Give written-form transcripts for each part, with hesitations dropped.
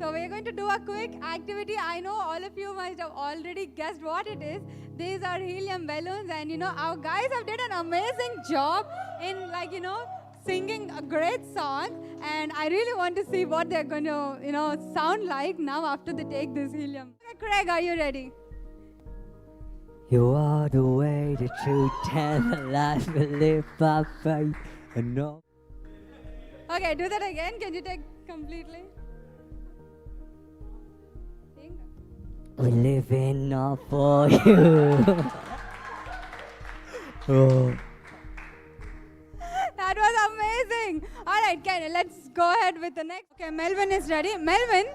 So we're going to do a quick activity. I know all of you must have already guessed what it is. These are helium balloons, and our guys have did an amazing job in singing a great song. And I really want to see what they're going to sound like now after they take this helium. Okay, Craig, are you ready? You are the way, the truth, and the life we live by faith and no. Okay, do that again. Can you take completely? We live in all for you. Oh. That was amazing. All right, let's go ahead with the next. Okay, Melvin is ready. Melvin,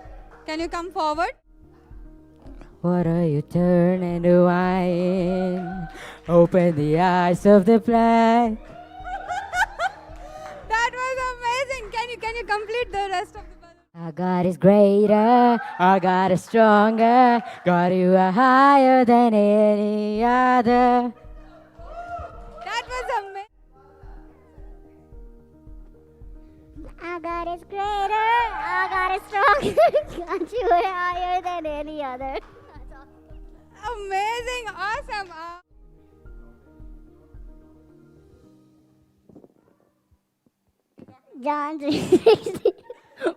can you come forward? What are you turning to wine? Open the eyes of the blind. That was amazing. Can you complete the rest of the balloon? Our God is greater, our God is stronger, God, you are higher than any other. That was amazing. Our God is greater, our God is stronger, God, you are higher than any other. Amazing, awesome. John 3:16.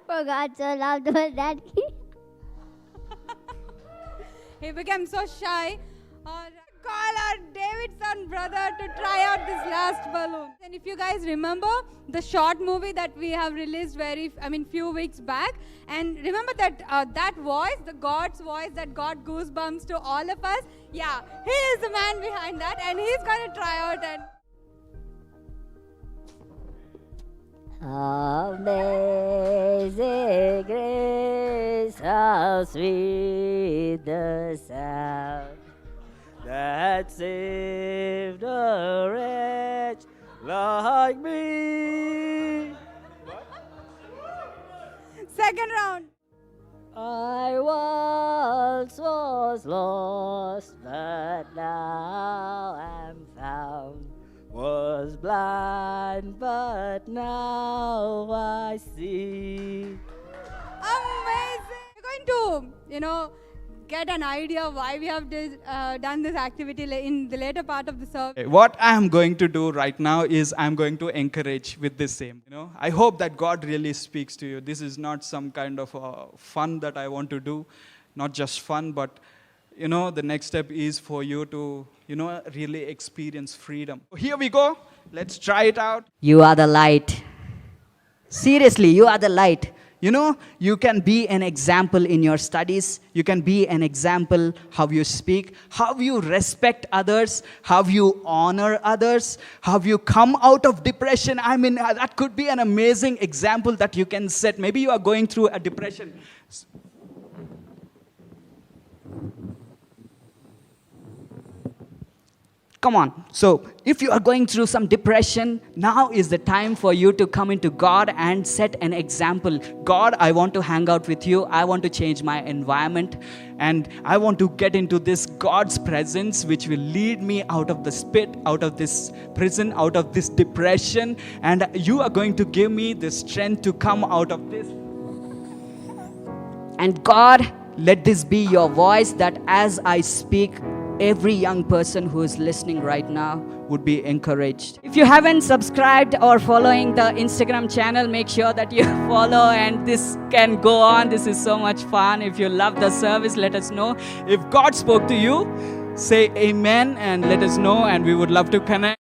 For God so loved the world that He became so shy. Call our Davidson brother to try out this last balloon. And if you guys remember the short movie that we have released few weeks back, and remember that that voice, the God's voice that got goosebumps to all of us. Yeah, he is the man behind that, and he's gonna try out and. Amazing grace, how sweet the sound that saved a wretch like me. Second round. I once was lost, but now am found. Was blind, but now I see. Amazing. We're going to, get an idea why we have done this activity in the later part of the service. What I am going to do right now is I'm going to encourage with this same. I hope that God really speaks to you. This is not some kind of fun that I want to do, not just fun, but the next step is for you to, really experience freedom. Here we go. Let's try it out. You are the light. Seriously, you are the light. You can be an example in your studies. You can be an example how you speak, how you respect others, how you honor others, how you come out of depression. That could be an amazing example that you can set. Maybe you are going through a depression. Come on. So if you are going through some depression, now is the time for you to come into God and set an example. God, I want to hang out with you. I want to change my environment. And I want to get into this God's presence, which will lead me out of the spit, out of this prison, out of this depression. And you are going to give me the strength to come out of this. And God, let this be your voice that as I speak, every young person who is listening right now would be encouraged. If you haven't subscribed or following the Instagram channel, make sure that you follow, and this can go on. This is so much fun. If you love the service, let us know. If God spoke to you, say amen and let us know, and we would love to connect.